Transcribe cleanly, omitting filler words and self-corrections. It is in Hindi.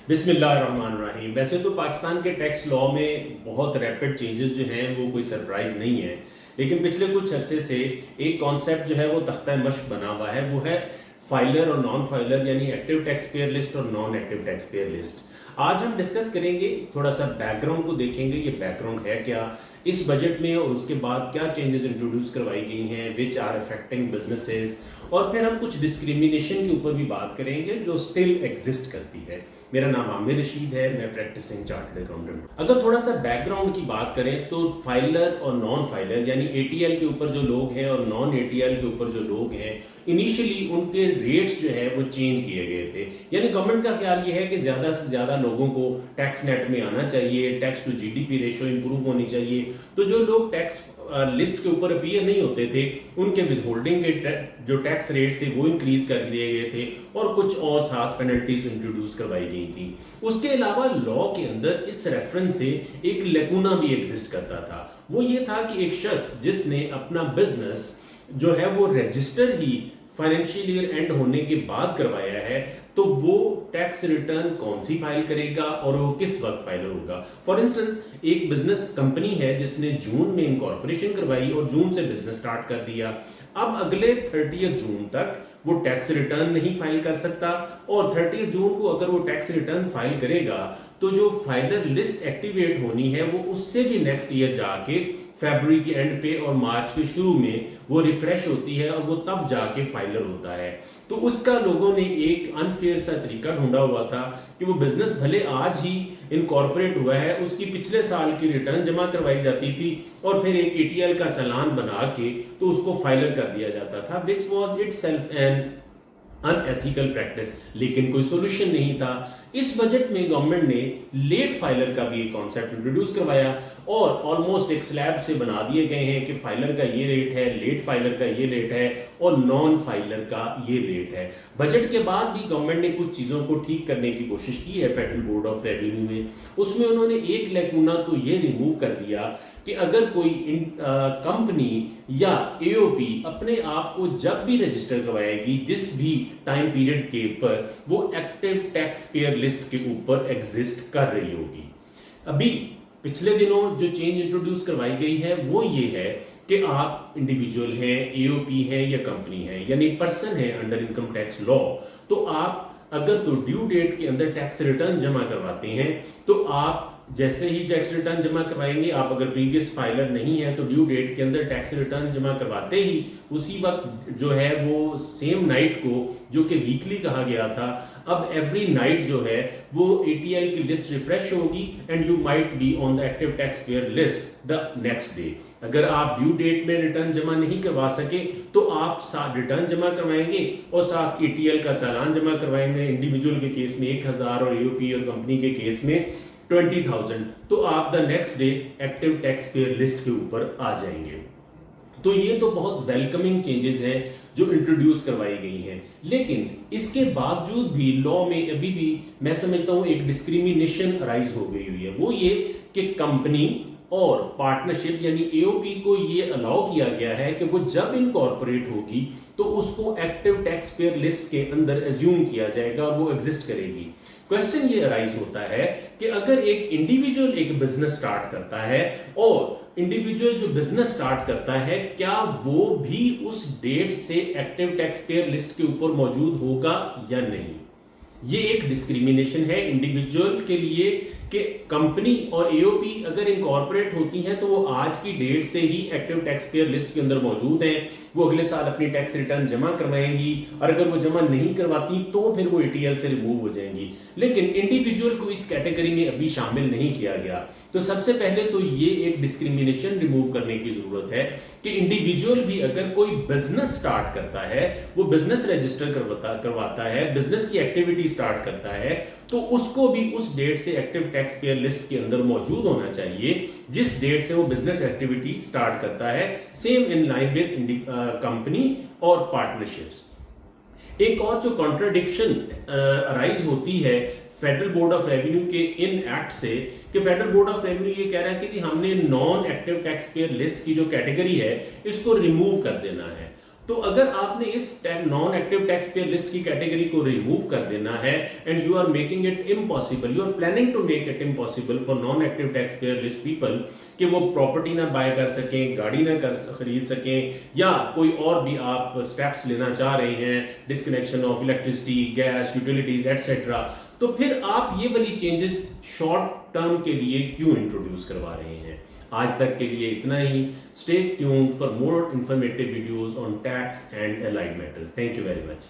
बिस्मिल्लाहिर्रहमानिर्रहीम। वैसे तो पाकिस्तान के टैक्स लॉ में बहुत रैपिड चेंजेस जो हैं वो कोई सरप्राइज नहीं है, लेकिन पिछले कुछ अरसे से एक कॉन्सेप्ट जो है वो तख्ता मश्क बना हुआ है, वो है फाइलर और नॉन फाइलर, यानी एक्टिव टैक्स पेयर लिस्ट और non active tax payer list. आज हम डिस्कस करेंगे, थोड़ा सा बैकग्राउंड को देखेंगे, ये बैकग्राउंड है क्या इस बजट में और उसके बाद क्या चेंजेस इंट्रोड्यूस करवाई गई हैं विच आर अफेक्टिंग बिजनेसेस, और फिर हम कुछ डिस्क्रिमिनेशन के ऊपर भी बात करेंगे जो स्टिल एग्जिस्ट करती है। मेरा नाम आमिर रशीद है, मैं प्रैक्टिसिंग चार्टर्ड अकाउंटेंट। अगर थोड़ा सा बैकग्राउंड की बात करें तो फाइलर और नॉन फाइलर यानी एटीएल के ऊपर जो लोग हैं और नॉन एटीएल के ऊपर जो लोग हैं, इनिशियली उनके रेट्स जो है वो चेंज किए गए थे। यानी गवर्नमेंट का ख्याल ये है कि ज़्यादा से ज़्यादा लोगों को टैक्स नेट में आना चाहिए, tax to GDP ratio improve होनी चाहिए। तो जो लोग टैक्स लिस्ट के ऊपर अपीयर नहीं होते थे, उनके विदहोल्डिंग के जो टैक्स रेट्स थे वो इंक्रीज कर दिए गए थे और कुछ और साथ पेनल्टीज इंट्रोड्यूस करवाई गई थी। उसके अलावा लॉ के अंदर इस रेफरेंस से एक लेकुना भी एग्जिस्ट करता था। वो ये था कि एक शख्स जिसने अपना बिजनेस जो है वो register he financial year and होने के बाद करवाया है, तो वो टैक्स रिटर्न कौन सी फाइल करेगा और वो किस वक्त फाइल होगा। फॉर इंस्टेंस, एक बिजनेस कंपनी है जिसने जून में इनकॉर्पोरेशन करवाई और जून से बिजनेस स्टार्ट कर दिया। अब अगले 30 जून तक वो टैक्स रिटर्न नहीं फाइल कर सकता, और 30 जून को अगर वो टैक्स रिटर्न फाइल करेगा तो जो फाइलर लिस्ट एक्टिवेट होनी है वो उससे भी नेक्स्ट ईयर जाके फरवरी के एंड पे और मार्च के शुरू में वो रिफ्रेश होती है और वो तब जाके फाइलर होता है। तो उसका लोगों ने एक अनफेयर सा तरीका ढूंढा हुआ था कि वो बिजनेस भले आज ही इनकॉर्पोरेट हुआ है, उसकी पिछले साल की रिटर्न जमा करवाई जाती थी और फिर एक एटीएल का चालान बना के तो उसको फाइलर कर दिया जाता था, which was itself an unethical practice. लेकिन कोई सोल्यूशन नहीं था। इस बजट में गवर्नमेंट ने लेट फाइलर का भी एक कॉन्सेप्ट इंट्रोड्यूस करवाया और ऑलमोस्ट एक स्लैब से बना दिए गए हैं कि फाइलर का ये रेट है, लेट फाइलर का ये रेट है और नॉन फाइलर का ये रेट है। बजट के बाद भी गवर्नमेंट ने कुछ चीज़ों को ठीक करने की कोशिश की है फेडरल बोर्ड ऑफ रेवेन्यू में। उसमें उन्होंने एक लैकुना तो ये रिमूव कर दिया कि अगर कोई कंपनी या एओपी अपने आप को जब भी रजिस्टर करवाएगी जिस भी टाइम पीरियड के ऊपर, वो एक्टिव टैक्स पेयर लिस्ट के ऊपर एग्जिस्ट कर रही होगी। अभी पिछले दिनों जो चेंज इंट्रोड्यूस करवाई गई है वो ये है कि आप इंडिविजुअल हैं, एओपी हैं या कंपनी है, यानी पर्सन है अंडर इनकम टैक्स लॉ, तो आप अगर तो ड्यू डेट के अंदर टैक्स रिटर्न जमा करवाते हैं तो आप जैसे ही टैक्स रिटर्न जमा करवाएंगे, आप अगर प्रीवियस फाइलर नहीं है तो ड्यू डेट के अंदर टैक्स रिटर्न जमा करवाते ही उसी वक्त जो है वो सेम नाइट को, जो कि वीकली कहा गया था, अब एवरी नाइट जो है वो एटीएल की लिस्ट रिफ्रेश होगी and you might be on the active tax payer list the next day. अगर आप ड्यू डेट में रिटर्न जमा नहीं करवा सके तो आप साथ रिटर्न जमा करवाएंगे और साथ एटीएल का चालान जमा करवाएंगे। इंडिविजुअल के केस में 1000 और एओपी और कंपनी के केस में 20,000, तो आप the next day active tax payer list के ऊपर आ जाएंगे। तो ये तो बहुत वेलकमिंग चेंजेस हैं जो इंट्रोड्यूस करवाई गई हैं, लेकिन इसके बावजूद भी लॉ में अभी भी मैं समझता हूं एक डिस्क्रिमिनेशन अराइज हो गई हुई है। वो ये कि कंपनी और पार्टनरशिप यानी एओपी को ये अलाउ किया गया है कि वो जब इनकॉर्पोरेट होगी तो उसको एक्टिव टैक्स पेयर लिस्ट के अंदर एज्यूम किया जाएगा और वो एग्जिस्ट करेगी। क्वेश्चन ये अराइज होता है कि अगर एक इंडिविजुअल एक बिजनेस स्टार्ट करता है और इंडिविजुअल जो बिजनेस स्टार्ट करता है, क्या वो भी उस डेट से एक्टिव टैक्स पेयर लिस्ट के ऊपर मौजूद होगा या नहीं? ये एक डिस्क्रिमिनेशन है इंडिविजुअल के लिए कि कंपनी और एओपी अगर इनकॉर्पोरेट होती हैं तो वो आज की डेट से ही एक्टिव टैक्स पेयर लिस्ट के अंदर मौजूद हैं, वो अगले साल अपनी टैक्स रिटर्न जमा करवाएंगी और अगर वो जमा नहीं करवाती तो फिर वो एटीएल से रिमूव हो जाएंगी। लेकिन इंडिविजुअल को इस कैटेगरी में अभी शामिल नहीं किया गया। तो सबसे पहले तो ये एक डिस्क्रिमिनेशन रिमूव करने की जरूरत है कि इंडिविजुअल भी अगर कोई बिजनेस स्टार्ट करता है, वो बिजनेस रजिस्टर करवाता है, बिजनेस की एक्टिविटी स्टार्ट करता है, तो उसको भी उस डेट से एक्टिव टैक्स पेयर लिस्ट के अंदर मौजूद होना चाहिए जिस डेट से वो बिजनेस एक्टिविटी स्टार्ट करता है, same in line with company और पार्टनरशिप्स। एक और जो कॉन्ट्राडिक्शन अराइज होती है फेडरल बोर्ड ऑफ रेवेन्यू के इन एक्ट से, कि फेडरल बोर्ड ऑफ रेवेन्यू ये कह रहा है कि जी हमने non active tax payer list की जो कैटेगरी है इसको रिमूव कर देना है, तो अगर आपने इस non active tax payer list की कैटेगरी को रिमूव कर देना है and you are making it impossible, you are planning to make it impossible for non active tax payer list people कि वो प्रॉपर्टी ना बाय कर सकें, गाड़ी ना खरीद सकें, या कोई और भी आप स्टेप्स लेना चाह रहे हैं, disconnection of electricity, gas, utilities etcetera, तो फिर आप ये वाली चेंजेस शॉर्ट टर्म के लिए क्यों इंट्रोड्यूस करवा रहे हैं? आज तक के लिए इतना ही। Stay tuned for more informative videos on tax and allied matters. Thank you very much.